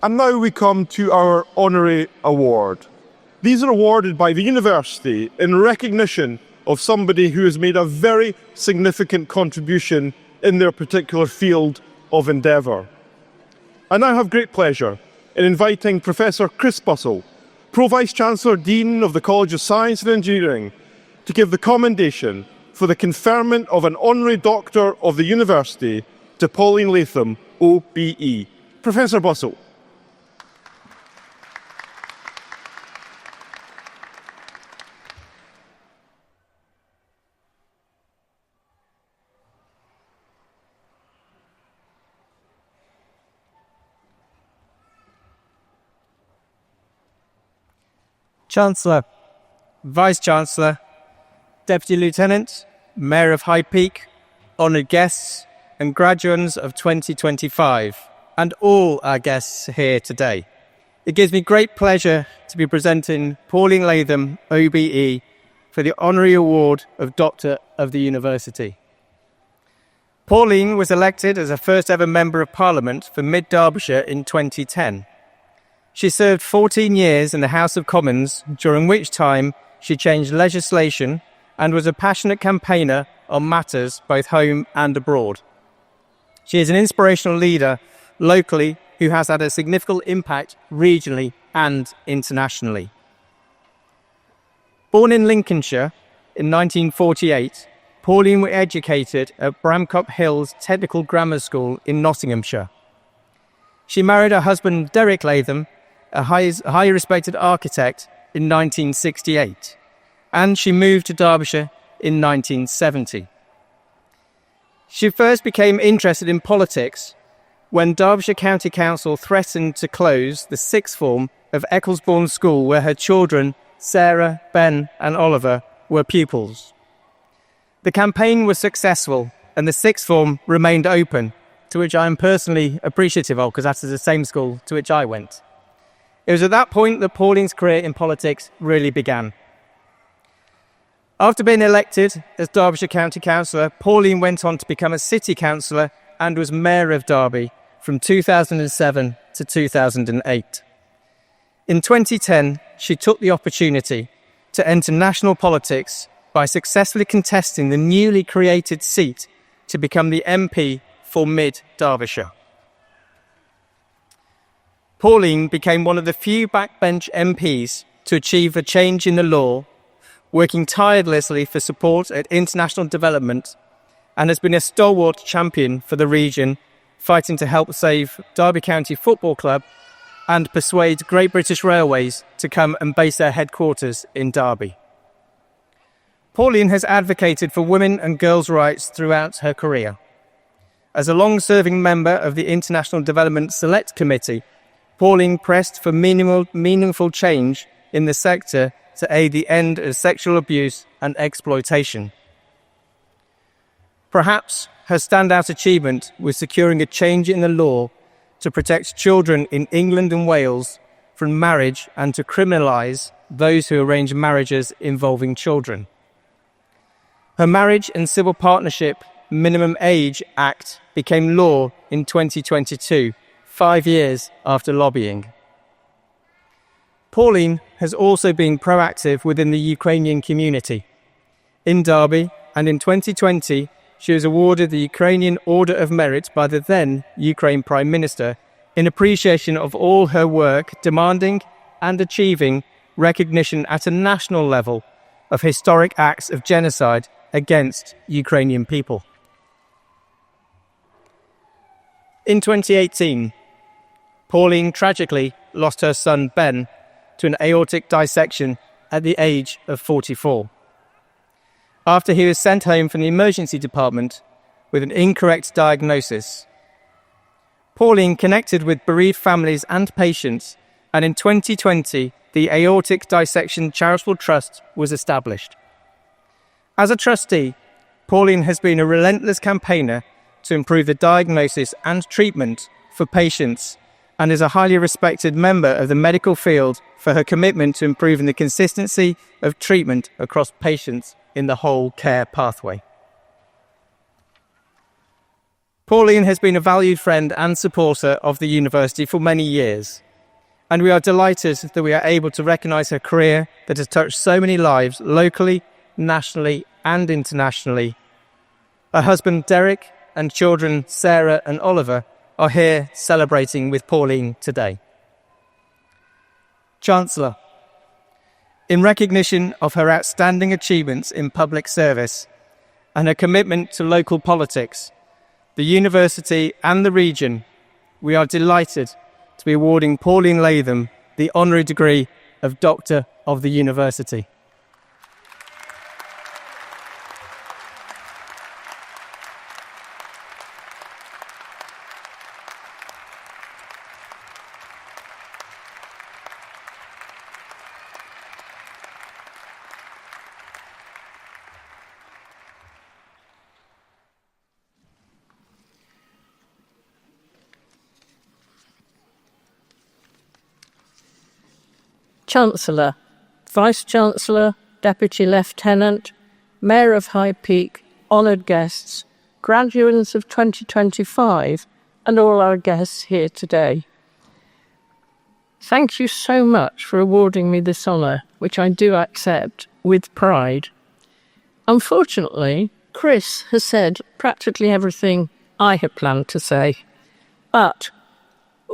And now we come to our honorary award. These are awarded by the university in recognition of somebody who has made a very significant contribution in their particular field of endeavour. I now have great pleasure in inviting Professor Chris Bussell, Pro-Vice-Chancellor Dean of the College of Science and Engineering, to give the commendation for the conferment of an honorary doctor of the university to Pauline Latham, OBE. Professor Bussell. Chancellor, Vice-Chancellor, Deputy Lieutenant, Mayor of High Peak, honoured guests and graduands of 2025, and all our guests here today. It gives me great pleasure to be presenting Pauline Latham, OBE, for the Honorary Award of Doctor of the University. Pauline was elected as a first ever Member of Parliament for Mid Derbyshire in 2010. She served 14 years in the House of Commons, during which time she changed legislation and was a passionate campaigner on matters both home and abroad. She is an inspirational leader locally who has had a significant impact regionally and internationally. Born in Lincolnshire in 1948, Pauline was educated at Bramcop Hills Technical Grammar School in Nottinghamshire. She married her husband Derek Latham, a highly respected architect, in 1968, and she moved to Derbyshire in 1970. She first became interested in politics when Derbyshire County Council threatened to close the sixth form of Ecclesbourne School, where her children, Sarah, Ben and Oliver, were pupils. The campaign was successful and the sixth form remained open, to which I am personally appreciative of, because that is the same school to which I went. It was at that point that Pauline's career in politics really began. After being elected as Derbyshire County Councillor, Pauline went on to become a City Councillor and was Mayor of Derby from 2007 to 2008. In 2010, she took the opportunity to enter national politics by successfully contesting the newly created seat to become the MP for Mid Derbyshire. Pauline became one of the few backbench MPs to achieve a change in the law, working tirelessly for support at international development, and has been a stalwart champion for the region, fighting to help save Derby County Football Club and persuade Great British Railways to come and base their headquarters in Derby. Pauline has advocated for women and girls' rights throughout her career. As a long-serving member of the International Development Select Committee, Pauline pressed for meaningful change in the sector to aid the end of sexual abuse and exploitation. Perhaps her standout achievement was securing a change in the law to protect children in England and Wales from marriage and to criminalise those who arrange marriages involving children. Her Marriage and Civil Partnership Minimum Age Act became law in 2022, 5 years after lobbying. Pauline has also been proactive within the Ukrainian community. In Derby and in 2020, she was awarded the Ukrainian Order of Merit by the then Ukraine Prime Minister in appreciation of all her work demanding and achieving recognition at a national level of historic acts of genocide against Ukrainian people. In 2018, Pauline tragically lost her son Ben to an aortic dissection at the age of 44, after he was sent home from the emergency department with an incorrect diagnosis. Pauline connected with bereaved families and patients, and in 2020, the Aortic Dissection Charitable Trust was established. As a trustee, Pauline has been a relentless campaigner to improve the diagnosis and treatment for patients and is a highly respected member of the medical field for her commitment to improving the consistency of treatment across patients in the whole care pathway. Pauline has been a valued friend and supporter of the university for many years, and we are delighted that we are able to recognise her career that has touched so many lives locally, nationally and internationally. Her husband Derek and children Sarah and Oliver are here celebrating with Pauline today. Chancellor, in recognition of her outstanding achievements in public service and her commitment to local politics, the university and the region, we are delighted to be awarding Pauline Latham the honorary degree of Doctor of the University. Chancellor, Vice-Chancellor, Deputy Lieutenant, Mayor of High Peak, honoured guests, graduates of 2025, and all our guests here today. Thank you so much for awarding me this honour, which I do accept with pride. Unfortunately, Chris has said practically everything I had planned to say, but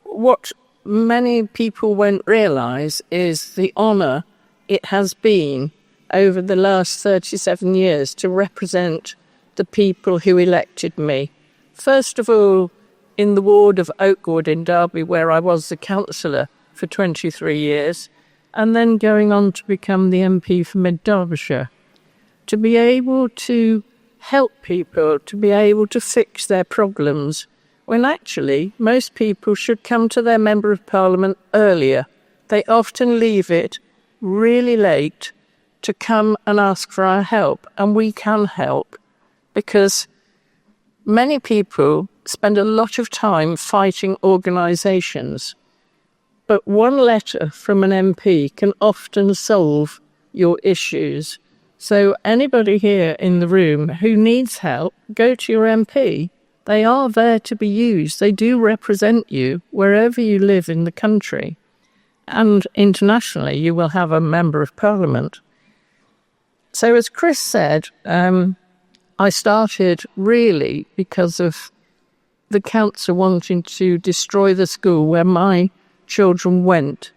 what many people won't realise is the honour it has been over the last 37 years to represent the people who elected me. First of all, in the ward of Oakwood in Derby, where I was the councillor for 23 years, and then going on to become the MP for Mid Derbyshire. To be able to help people, to be able to fix their problems, when actually most people should come to their Member of Parliament earlier. They often leave it really late to come and ask for our help, and we can help because many people spend a lot of time fighting organisations, but one letter from an MP can often solve your issues. So anybody here in the room who needs help, go to your MP. They are there to be used. They do represent you wherever you live in the country. And internationally, you will have a Member of Parliament. So as Chris said, I started really because of the council wanting to destroy the school where my children went.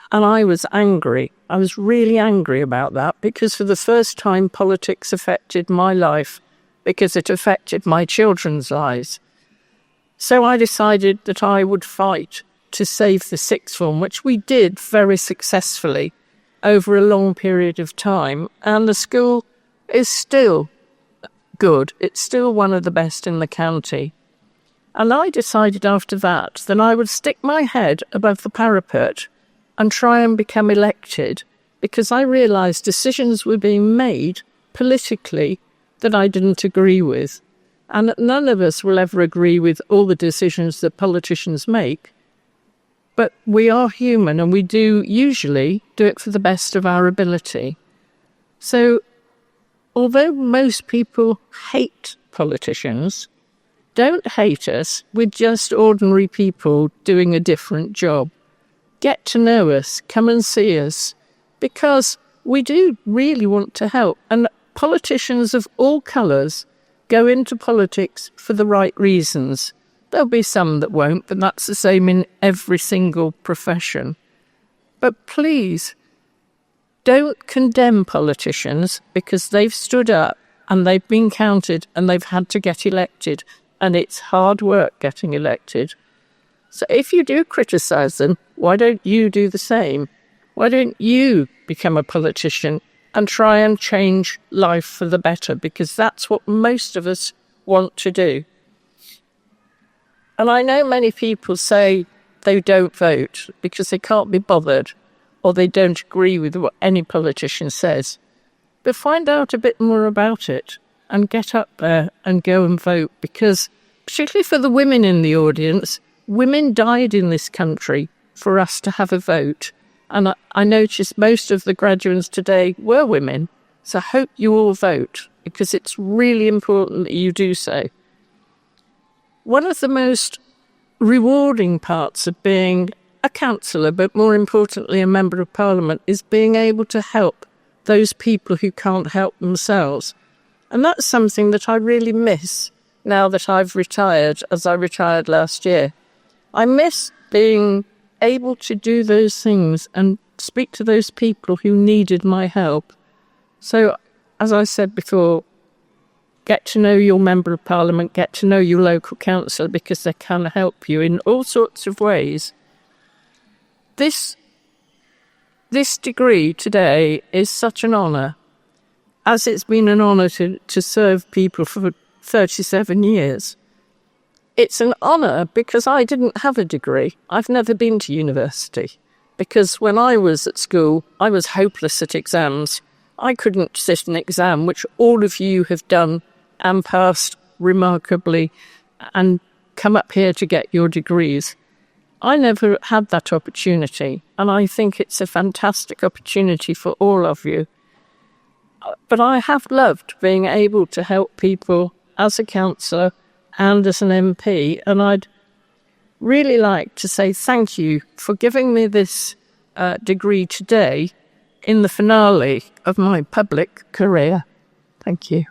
And I was angry. I was really angry about that because for the first time, politics affected my life because it affected my children's lives. So I decided that I would fight to save the sixth form, which we did very successfully over a long period of time. And the school is still good. It's still one of the best in the county. And I decided after that I would stick my head above the parapet and try and become elected because I realised decisions were being made politically that I didn't agree with. And none of us will ever agree with all the decisions that politicians make. But we are human and we do usually do it for the best of our ability. So although most people hate politicians, don't hate us. We're just ordinary people doing a different job. Get to know us, come and see us, because we do really want to help. And politicians of all colours go into politics for the right reasons. There'll be some that won't, but that's the same in every single profession. But please, don't condemn politicians because they've stood up and they've been counted and they've had to get elected, and it's hard work getting elected. So if you do criticise them, why don't you do the same? Why don't you become a politician and try and change life for the better? Because that's what most of us want to do. And I know many people say they don't vote because they can't be bothered or they don't agree with what any politician says. But find out a bit more about it and get up there and go and vote, because particularly for the women in the audience, women died in this country for us to have a vote. And I noticed most of the graduates today were women. So I hope you all vote because it's really important that you do so. one of the most rewarding parts of being a councillor, but more importantly a Member of Parliament, is being able to help those people who can't help themselves. And that's something that I really miss now that I've retired, as I retired last year. I miss being able to do those things and speak to those people who needed my help. So, as I said before, get to know your Member of Parliament, get to know your local councillor, because they can help you in all sorts of ways. This degree today is such an honour, as it's been an honour to serve people for 37 years. It's an honour because I didn't have a degree. I've never been to university, because when I was at school, I was hopeless at exams. I couldn't sit an exam, which all of you have done and passed remarkably and come up here to get your degrees. I never had that opportunity, and I think it's a fantastic opportunity for all of you. But I have loved being able to help people as a councillor and as an MP, and I'd really like to say thank you for giving me this degree today in the finale of my public career. Thank you.